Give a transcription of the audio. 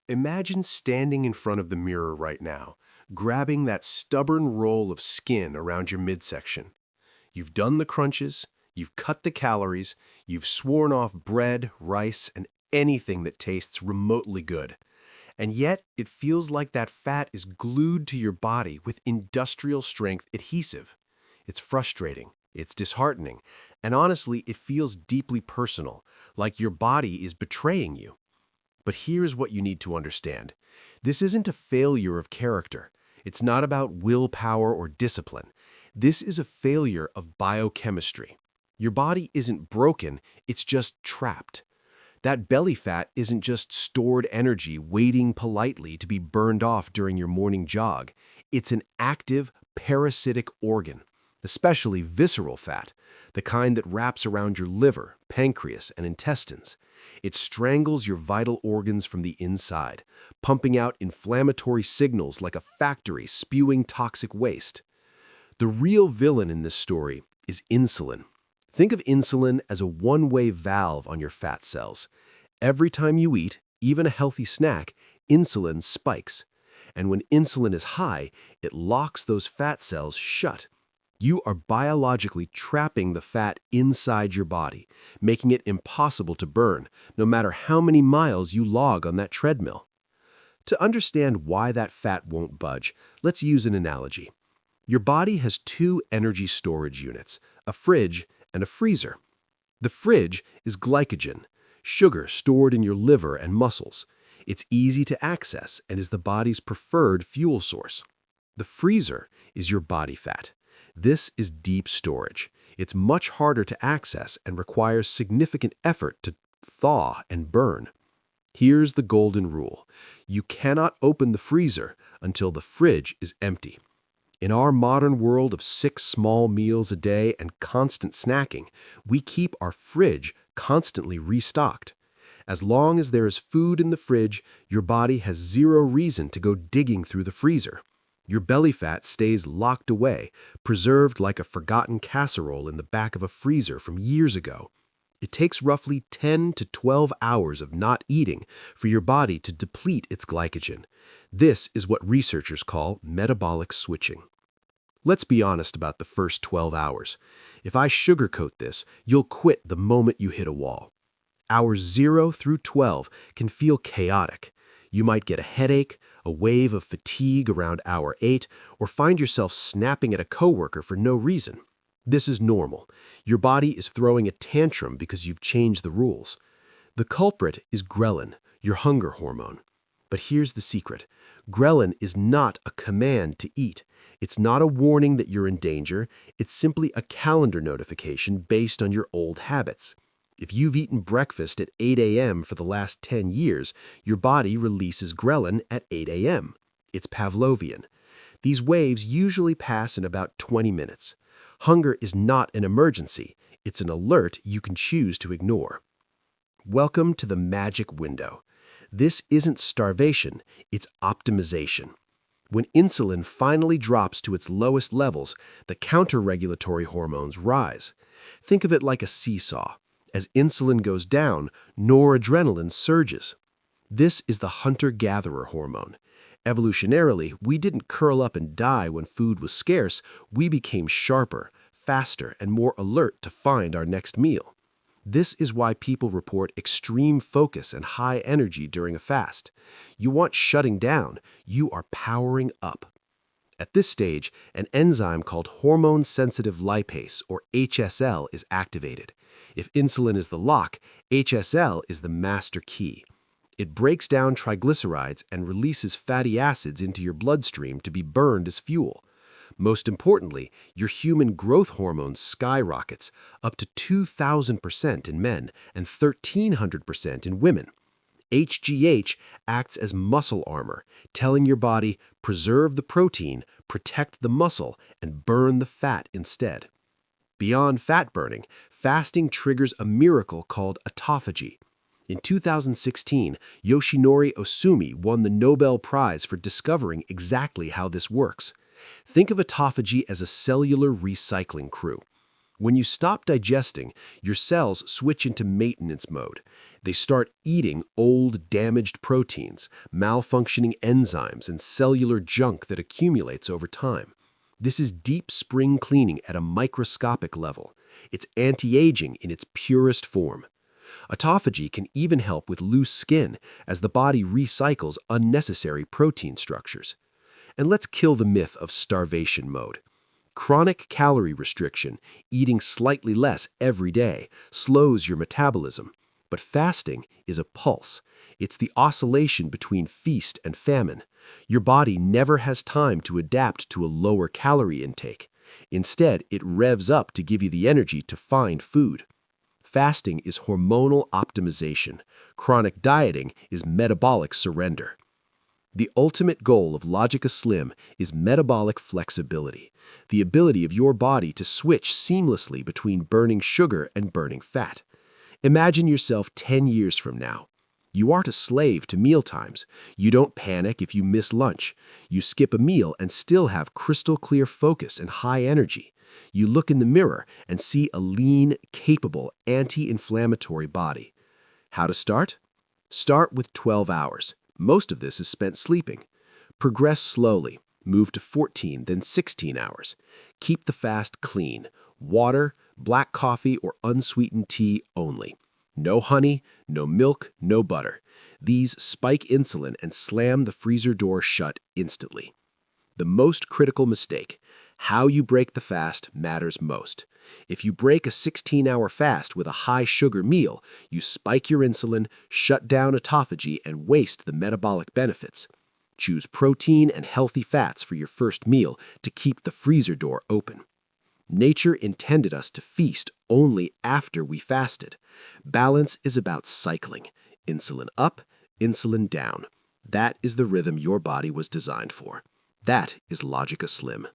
Imagine standing in front of the mirror right now, grabbing that stubborn roll of skin around your midsection. You've done the crunches, you've cut the calories, you've sworn off bread, rice, and anything that tastes remotely good. And yet, it feels like that fat is glued to your body with industrial strength adhesive. It's frustrating, it's disheartening, and honestly, it feels deeply personal, like your body is betraying you. But here's what you need to understand. This isn't a failure of character. It's not about willpower or discipline. This is a failure of biochemistry. Your body isn't broken, it's just trapped. That belly fat isn't just stored energy waiting politely to be burned off during your morning jog. It's an active, parasitic organ, especially visceral fat, the kind that wraps around your liver, pancreas, and intestines. It strangles your vital organs from the inside, pumping out inflammatory signals like a factory spewing toxic waste. The real villain in this story is insulin. Think of insulin as a one-way valve on your fat cells. Every time you eat, even a healthy snack, insulin spikes. And when insulin is high, it locks those fat cells shut. You are biologically trapping the fat inside your body, making it impossible to burn, no matter how many miles you log on that treadmill. To understand why that fat won't budge, let's use an analogy. Your body has two energy storage units, a fridge and a freezer. The fridge is glycogen, sugar stored in your liver and muscles. It's easy to access and is the body's preferred fuel source. The freezer is your body fat. This is deep storage. It's much harder to access and requires significant effort to thaw and burn. Here's the golden rule. You cannot open the freezer until the fridge is empty. In our modern world of 6 small meals a day and constant snacking, we keep our fridge constantly restocked. As long as there is food in the fridge, your body has zero reason to go digging through the freezer. Your belly fat stays locked away, preserved like a forgotten casserole in the back of a freezer from years ago. It takes roughly 10 to 12 hours of not eating for your body to deplete its glycogen. This is what researchers call metabolic switching. Let's be honest about the first 12 hours. If I sugarcoat this, you'll quit the moment you hit a wall. Hours 0 through 12 can feel chaotic. You might get a headache, a wave of fatigue around hour 8, or find yourself snapping at a coworker for no reason. This is normal. Your body is throwing a tantrum because you've changed the rules. The culprit is ghrelin, your hunger hormone. But here's the secret. Ghrelin is not a command to eat. It's not a warning that you're in danger. It's simply a calendar notification based on your old habits. If you've eaten breakfast at 8 a.m. for the last 10 years, your body releases ghrelin at 8 a.m. It's Pavlovian. These waves usually pass in about 20 minutes. Hunger is not an emergency. It's an alert you can choose to ignore. Welcome to the magic window. This isn't starvation, it's optimization. When insulin finally drops to its lowest levels, the counter-regulatory hormones rise. Think of it like a seesaw. As insulin goes down, noradrenaline surges. This is the hunter-gatherer hormone. Evolutionarily, we didn't curl up and die when food was scarce. We became sharper, faster, and more alert to find our next meal. This is why people report extreme focus and high energy during a fast. You aren't shutting down, you are powering up. At this stage, an enzyme called hormone-sensitive lipase, or HSL, is activated. If insulin is the lock, HSL is the master key. It breaks down triglycerides and releases fatty acids into your bloodstream to be burned as fuel. Most importantly, your human growth hormone skyrockets, up to 2,000% in men and 1,300% in women. HGH acts as muscle armor, telling your body, preserve the protein, protect the muscle, and burn the fat instead. Beyond fat burning, fasting triggers a miracle called autophagy. In 2016, Yoshinori Osumi won the Nobel Prize for discovering exactly how this works. Think of autophagy as a cellular recycling crew. When you stop digesting, your cells switch into maintenance mode. They start eating old, damaged proteins, malfunctioning enzymes, and cellular junk that accumulates over time. This is deep spring cleaning at a microscopic level. It's anti-aging in its purest form. Autophagy can even help with loose skin as the body recycles unnecessary protein structures. And let's kill the myth of starvation mode. Chronic calorie restriction, eating slightly less every day, slows your metabolism. But fasting is a pulse. It's the oscillation between feast and famine. Your body never has time to adapt to a lower calorie intake. Instead, it revs up to give you the energy to find food. Fasting is hormonal optimization. Chronic dieting is metabolic surrender. The ultimate goal of Logica Slim is metabolic flexibility, the ability of your body to switch seamlessly between burning sugar and burning fat. Imagine yourself 10 years from now. You aren't a slave to mealtimes. You don't panic if you miss lunch. You skip a meal and still have crystal clear focus and high energy. You look in the mirror and see a lean, capable, anti-inflammatory body. How to start? Start with 12 hours. Most of this is spent sleeping. Progress slowly. Move to 14, then 16 hours. Keep the fast clean. Water, black coffee, or unsweetened tea only. No honey, no milk, no butter. These spike insulin and slam the freezer door shut instantly. The most critical mistake: how you break the fast matters most. If you break a 16-hour fast with a high-sugar meal, you spike your insulin, shut down autophagy, and waste the metabolic benefits. Choose protein and healthy fats for your first meal to keep the freezer door open. Nature intended us to feast only after we fasted. Balance is about cycling. Insulin up, insulin down. That is the rhythm your body was designed for. That is Logica Slim.